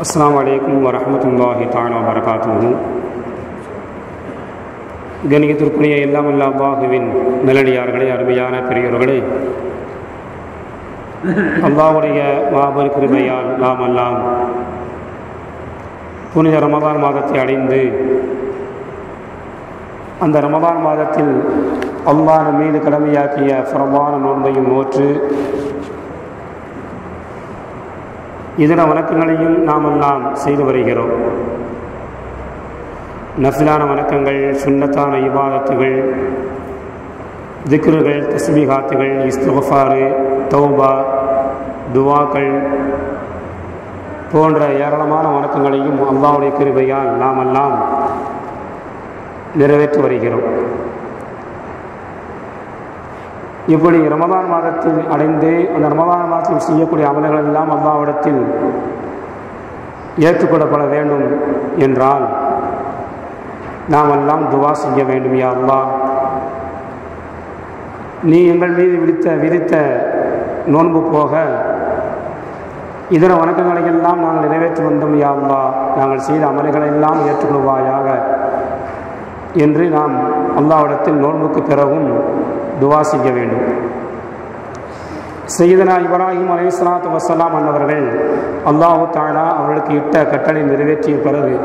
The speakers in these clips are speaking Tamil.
அஸ்ஸலாமு அலைக்கும் வரஹ்மத்துல்லாஹி தஆலா வபரகாத்துஹு. கணியத்திற்குரிய எல்லாம் அல்லாஹ்வின் நல்லடியார்களே, அருமையான பெரியோர்களே, அல்லாஹ்வுடைய மாபெரும் கிருபையால் நாம் எல்லாம் புனித ரமதான் மாதத்தை அடைந்து அந்த ரமதான் மாதத்தில் அல்லாஹ் நம் மீது கடமையாக்கிய ஃபர்தான நோன்பையும் நோற்று இதர வணக்கங்களையும் நாம் எல்லாம் செய்து வருகிறோம். நஃபிலான வணக்கங்கள், சுன்னத்தான இபாதத்துகள், திக்ருகள், தஸ்பீகாத்துகள், இஸ்திக்ஃபாரு, தௌபா, துவாக்கள் போன்ற ஏராளமான வணக்கங்களையும் அல்லாஹ்வுடைய கிருபையால் நாம் எல்லாம் நிறைவேற்றி வருகிறோம். இப்படி ரமதான் மாதத்தில் அடைந்து அந்த ரமதான் மாதத்தில் செய்யக்கூடிய அமல்கள் எல்லாம் அல்லாஹ்விடத்தில் ஏற்றுக்கொள்ளப்பட வேண்டும் என்றால் நாம் எல்லாம் துவா செய்ய வேண்டும். யா அல்லாஹ், நீ எங்கள் மீது விதித்த நோன்பு போக இதர வணக்கங்களை எல்லாம் நாங்கள் நிறைவேற்றி வந்தோம். யா அல்லாஹ், நாங்கள் செய்த அமல்களை எல்லாம் ஏற்றுக்கொள்வாயாக என்று நாம் அல்லாஹ்விடத்தில் நோன்புக்கு பிறகும் துவா செய்ய வேண்டும். சையதுனா இப்ராஹிம் அலைஹிஸ்ஸலாத்து வஸ்ஸலாம் அன்னவர்கள் அல்லாஹு தஆலா அவர்களுக்கு இட்ட கட்டளை நிறைவேற்றிய பிறகு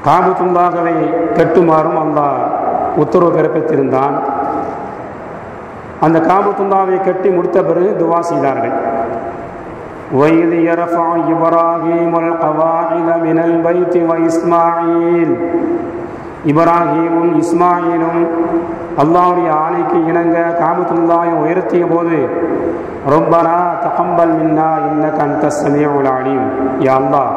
காபத்துல்லாஹ்வை கட்டுமாறும் அல்லாஹ் உத்தரவு பிறப்பித்திருந்தான். அந்த காபத்துல்லாஹ்வை கட்டி முடித்த பிறகு துவா செய்தார்கள். وَإِذْ يَرْفَعُ إِبْرَاهِيمُ الْقَوَاعِدَ مِنَ الْبَيْتِ وَإِسْمَاعِيلُ இப்ராஹீமும் இஸ்மாயிலும் அல்லாஹ்வுடைய ஆணைக்கு இணங்க காபத்துல்லாஹை உயர்த்திய போது ரப்பனா தகப்பல் மின்னா இன்னக அன்தஸ் ஸமீஉல் அலீம், யா அல்லாஹ்,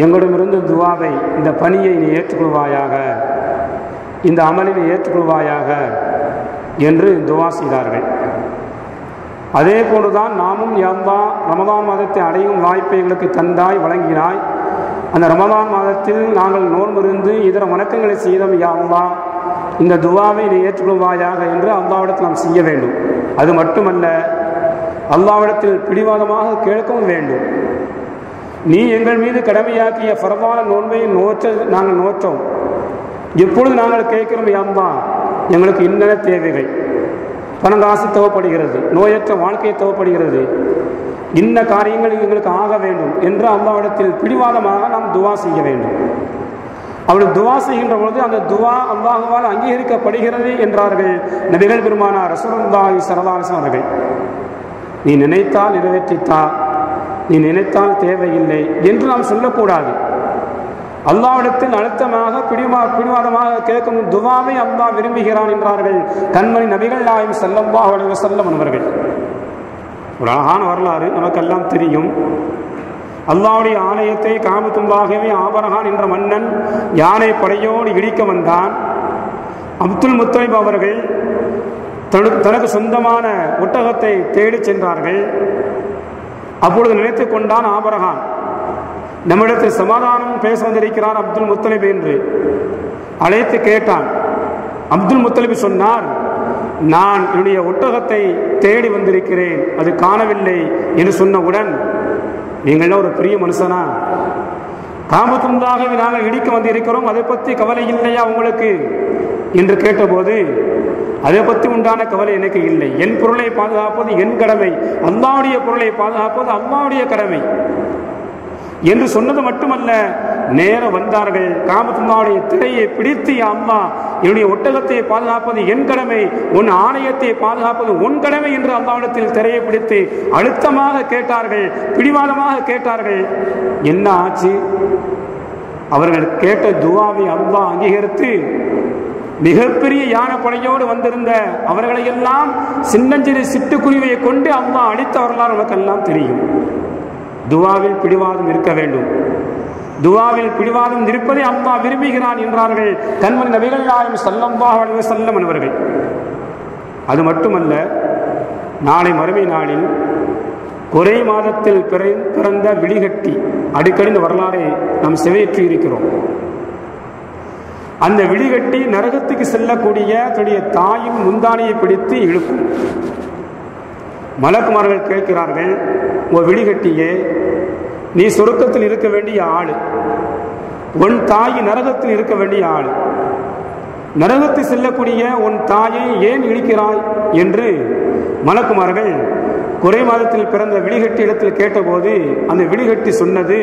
எங்களிடமிருந்து துவாவை, இந்த பணியை நீ ஏற்றுக்கொள்வாயாக, இந்த அமலை நீ ஏற்றுக்கொள்வாயாக என்று துவா செய்தார்கள். அதே போன்றுதான் நாமும் யா அல்லாஹ், ரமதான் மாதத்தை அடையும் வாய்ப்பை எங்களுக்கு தந்தாய், வழங்கினாய். அந்த ரமதான் மாதத்தில் நாங்கள் நோன்பிருந்து இதர வணக்கங்களை செய்தோம். யா அல்லாஹ், இந்த துவாவை நீ ஏற்றுக்கொள்வாயாக என்று அல்லாஹ்விடத்தில் நாம் செய்ய வேண்டும். அது மட்டுமல்ல, அல்லாஹ்விடத்தில் பிடிவாதமாக கேட்கவும் வேண்டும். நீ எங்கள் மீது கடமையாக்கிய ஃபர்தான நோன்பை நாங்கள் நோற்றோம். எப்பொழுது நாங்கள் கேட்கிறோம், யா அல்லாஹ், எங்களுக்கு இன்னென்ன தேவைகள், பணங்காசு தேவைப்படுகிறது, நோயற்ற வாழ்க்கை தேவைப்படுகிறது, இன்ன காரியங்கள் எங்களுக்கு ஆக வேண்டும் என்று அல்லாஹ்விடத்தில் பிடிவாதமாக நாம் துவா செய்ய வேண்டும். அப்படி துவா செய்கின்ற பொழுது அந்த துவா அல்லாஹ்வால் அங்கீகரிக்கப்படுகிறது என்றார்கள் நபிகள் பெருமானார் ரசூலுல்லாஹி ஸல்லல்லாஹு அலைஹி வஸல்லம் அவர்கள். நீ நினைத்தால் நிறைவேற்றித்தா, நீ நினைத்தால் தேவையில்லை என்று நாம் சொல்லக்கூடாது. அல்லாஹ்விடத்தில் அழுத்தமாக பிடிவாதமாக கேட்கும் துவாவை அல்லாஹ் விரும்புகிறான் என்றார்கள் கண்மணி நபிகள் நாயகம் ஸல்லல்லாஹு அலைஹி வஸல்லம் அவர்கள். ஒரு அழகான வரலாறு நமக்கெல்லாம் தெரியும். அல்லாஹ்வுடைய ஆலயத்தை காபத்துல்லாஹ்வை ஆபரகான் என்ற மன்னன் யானை படையோடு இடிக்க வந்தான். அப்துல் முத்தலிப் அவர்கள் தனக்கு சொந்தமான ஒட்டகத்தை தேடி சென்றார்கள். அப்பொழுது நினைத்து கொண்டான் ஆபரகான், நம்மிடத்தில் சமாதானம் பேச வந்திருக்கிறார் அப்துல் முத்தலிப் என்று அழைத்து கேட்டான். அப்துல் முத்தலிப் சொன்னார், நான் என்னுடைய ஒட்டகத்தை தேடி வந்திருக்கிறேன், அது காணவில்லை என்று சொன்னவுடன், நீங்கள்லாம் ஒரு பெரிய மனுஷனா, காபத்துல்லாஹ்வை நாங்கள் இடிக்க வந்திருக்கிறோம், அதை பற்றி கவலை இல்லையா உங்களுக்கு என்று கேட்டபோது, அதை பற்றி உண்டான கவலை எனக்கு இல்லை, என் பொருளை பாதுகாப்பது என் கடமை, அல்லாஹ்வுடைய பொருளை பாதுகாப்பது அல்லாஹ்வுடைய கடமை என்று சொன்னது மட்டுமல்ல, நேரம் வந்தார்கள், காபத்துல்லாஹ்வுடைய திரையை பிடித்து, யா அல்லாஹ், என்னுடைய ஒட்டகத்தை பாதுகாப்பது என் கடமை, உன் ஆலயத்தை பாதுகாப்பது உன் கடமை என்று அல்லாஹ்விடத்தில் திரையை பிடித்து அழுத்தமாக கேட்டார்கள், பிடிவாதமாக கேட்டார்கள். என்ன ஆச்சு? அவர்கள் கேட்ட துவாவை அல்லாஹ் அங்கீகரித்து மிகப்பெரிய யானைப்படையோடு வந்திருந்த அவர்களை எல்லாம் சின்னஞ்சிறு சிட்டுக்குருவியை கொண்டு அல்லாஹ் அழித்த வரலாறு நமக்கெல்லாம் தெரியும். துவாவில் பிடிவாதம் இருக்க வேண்டும். துவாவில் பிடிவாதம் இருப்பதை அல்லாஹ் விரும்புகிறான் என்றார்கள் கண்மணி நபிகள் நாயகம் ஸல்லல்லாஹு அலைஹி வஸல்லம் அவர்கள். அது மட்டுமல்ல, நாளை மறுமை நாளில் ஒரே மாதத்தில் பிறந்த விழிகட்டி, அடிக்கடி இந்த வரலாறை நாம் செவியேற்றி இருக்கிறோம். அந்த விழிகட்டி நரகத்துக்கு செல்லக்கூடிய தன்னுடைய தாயின் முந்தானையை பிடித்து இழுக்கும். மலக்குமார்கள் கேட்கிறார்கள், ஓ விழிகட்டியே, நீ சொர்க்கத்தில் இருக்க வேண்டிய ஆளு, உன் தாய் நரகத்தில் இருக்க வேண்டிய ஆளு, நரகத்தில் செல்லக்கூடிய உன் தாயை ஏன் இழிக்கிறாய் என்று மலக்குமார்கள் குறை மாதத்தில் பிறந்த விழிகட்டி இடத்தில் கேட்டபோது அந்த விழிகட்டி சொன்னது,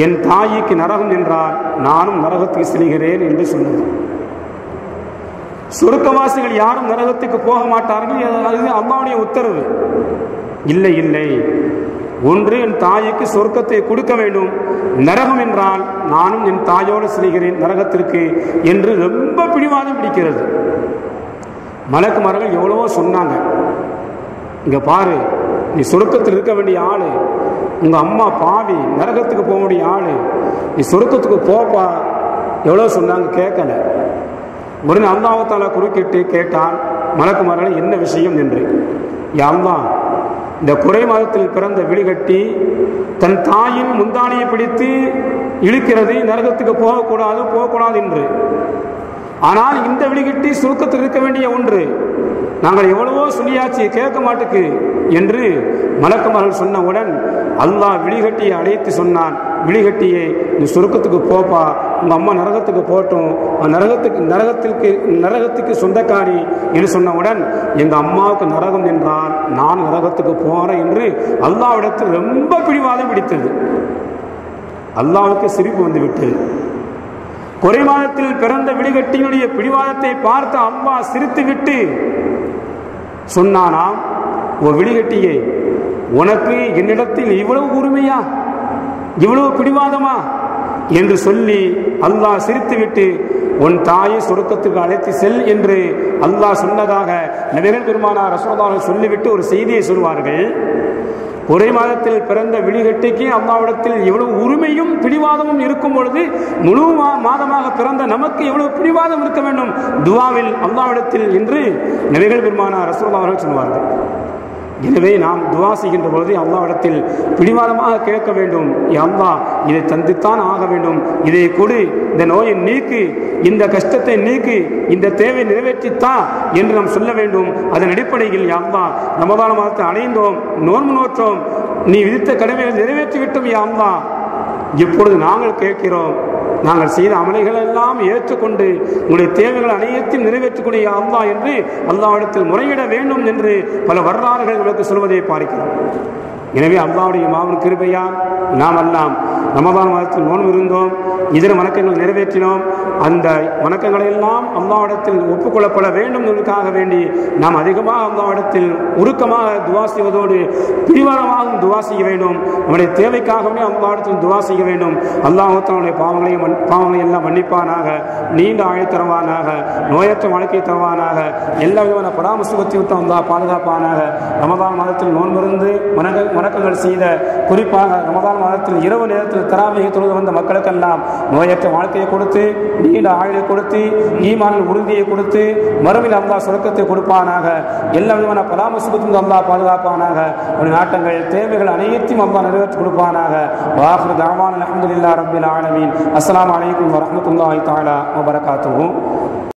என் தாய்க்கு நரகம் என்றால் நானும் நரகத்துக்கு செல்கிறேன் என்று சொன்னது. சொர்க்கவாசிகள் யாரும் நரகத்துக்கு போக மாட்டார்கள், அது அல்லாஹ்வுடைய உத்தரவு. இல்லை இல்லை, ஒன்று என் தாய்க்கு சொர்க்கத்தை கொடுக்க வேண்டும், நரகம் என்றால் நானும் என் தாயோடு செல்கிறேன் நரகத்திற்கு என்று ரொம்ப பிடிவாதம் பிடிக்கிறது. மலக்குமார்கள் எவ்வளவோ சொன்னாங்க, இங்க பாரு, நீ சொர்க்கத்தில் இருக்க வேண்டிய ஆளு, உங்க அம்மா பாவி நரகத்துக்கு போக வேண்டிய ஆளு, நீ சொர்க்கத்துக்கு போப்பா, எவ்வளோ சொன்னாங்க, கேட்கல. உடனே அல்லாஹ் தஆலா குறுக்கிட்டு கேட்டான் மலக்குமார்கள் என்ன விஷயம் என்று. யா அல்லாஹ், இந்த குறை மாதத்தில் பிறந்த விழிகட்டி தன் தாயின் முந்தானியை பிடித்து இழுக்கிறது, நரகத்துக்கு போகக்கூடாது என்று. ஆனால் இந்த விழிகட்டி சுருக்கத்தில் இருக்க வேண்டிய ஒன்று, நாங்கள் எவ்வளவோ சொல்லியாச்சு கேட்க மாட்டுக்கு என்று மலக்குமார்கள் சொன்னவுடன் அல்லாஹ் விழிகட்டியை அழைத்து சொன்னான், விழிகட்டியே நீ சுருக்கத்துக்கு போப்பா, உங்க அம்மா நரகத்துக்கு போட்டோம், நரகத்துக்கு சொந்தக்காரி என்று சொன்னவுடன் எங்க அம்மாவுக்கு நரகம் என்றால் நான் நரகத்துக்கு போறேன் என்று அல்லாஹ்விடத்தில் ரொம்ப பிடிவாதம் பிடித்தது. அல்லாஹ்வுக்கு சிரிப்பு வந்து விட்டது. குறைமாதத்தில் பிறந்த விழிகட்டியினுடைய பிடிவாதத்தை பார்த்து அல்லாஹ் சிரித்து விட்டு சொன்னானாம், ஓ விழிகட்டியே, உனக்கு என்னிடத்தில் இவ்வளவு உரிமையா, இவ்வளவு பிடிவாதமா என்று சொல்லி அல்லாஹ் சிரித்துவிட்டு உன் தாயை சொர்க்கத்துக்கு அழைத்து செல் என்று அல்லாஹ் சொன்னதாக நபிகள் பெருமானார் ரசூலுல்லாஹி அலைஹி வஸல்லம் சொல்லிவிட்டு ஒரு செய்தியை சொல்வார்கள். ஒரே மாதத்தில் பிறந்த விழிகட்டிக்கு அல்லாஹ்விடத்தில் எவ்வளவு உரிமையும் பிடிவாதமும் இருக்கும் பொழுது முழு மாதமாக பிறந்த நமக்கு எவ்வளவு பிடிவாதம் இருக்க வேண்டும் துஆவில் அல்லாஹ்விடத்தில் என்று நபிகள் பெருமானார் ரசூலுல்லாஹி அவர்கள் சொல்வார்கள். எனவே நாம் துஆ செய்கின்ற பொழுது அல்லாஹ்விடத்தில் பிடிவாதமாக கேட்க வேண்டும், யா அல்லாஹ் இதை தந்துத்தான் ஆக வேண்டும், இதை கொடு, இந்த நோயை நீக்கு, இந்த கஷ்டத்தை நீக்கு, இந்த தேவை நிறைவேற்றித்தா என்று நாம் சொல்ல வேண்டும். அதன் அடிப்படையில் யா அல்லாஹ் ரமதான் மாதத்தை அடைந்தோம், நோன்பு நோற்றோம், நீ விதித்த கடமைகளை நிறைவேற்றிவிட்டோம் யா அல்லாஹ், இப்பொழுது நாங்கள் கேட்கிறோம், நாங்கள் செய்த அமலைகள் எல்லாம் ஏற்றுக்கொண்டு உங்களுடைய தேவைகள் அனைத்தையும் நிறைவேற்றக்கூடிய அல்லாஹ் என்று அல்லாஹ்விடத்தில் முறையிட வேண்டும் என்று பல வரலாறுகள் உங்களுக்கு சொல்வதை பார்க்கிறோம். எனவே அல்லாஹ்வுடைய மாபெரும் கிருபையால் நாம் எல்லாம் ரமதான் மாதத்தில் நோன்பு இருந்தோம், இதர வணக்கங்கள் நிறைவேற்றினோம். அந்த வணக்கங்களை எல்லாம் அல்லாஹ்விடத்தில் ஒப்புக்கொள்ளப்பட வேண்டும் என்பதற்காக வேண்டி நாம் அதிகமாக அல்லாஹ்விடத்தில் உருக்கமாக துஆ செய்வதோடு பிரிவாரமாக துஆ செய்ய வேண்டும். நம்முடைய தேவைக்காகவே அல்லாஹ்விடத்தில் துஆ செய்ய வேண்டும். அல்லாஹ் தன்னுடைய பாவங்களை எல்லாம் மன்னிப்பானாக, நீண்ட ஆயுள் தருவானாக, நோயற்ற வாழ்க்கை தருவானாக, எல்லா விதமான பராமரிசத்தை விட்டு அல்லாஹ் பாதுகாப்பானாக. ரமதான் மாதத்தில் நோன்பிருந்து வணக்கங்கள் செய்த, குறிப்பாக ரமதான் மாதத்தில் இரவு நேரத்தில் தராவீஹ் தொழுது வந்த மக்களுக்கெல்லாம் நோயற்ற வாழ்க்கையை கொடுத்து, நீண்ட ஆயுளை கொடுத்து, ஈமானில் உறுதியை கொடுத்து, மறுமையில் அல்லாஹ் சொர்க்கத்தை கொடுப்பானாக. எல்லா விதமான பராமரிசத்தும் அல்லாஹ் பாதுகாப்பானாக. அவருடைய நாட்டங்கள் தேவைகள் அனைத்தையும் அல்லாஹ் நிறைவேற்றி கொடுப்பானாக. வாஹிரு தஅவானா அல்ஹம்துலில்லாஹி ரப்பில் ஆலமீன். அஸ்ஸலாமு அலைக்கும் வரஹ்மத்துல்லாஹி தஆலா வபரகாத்துஹு.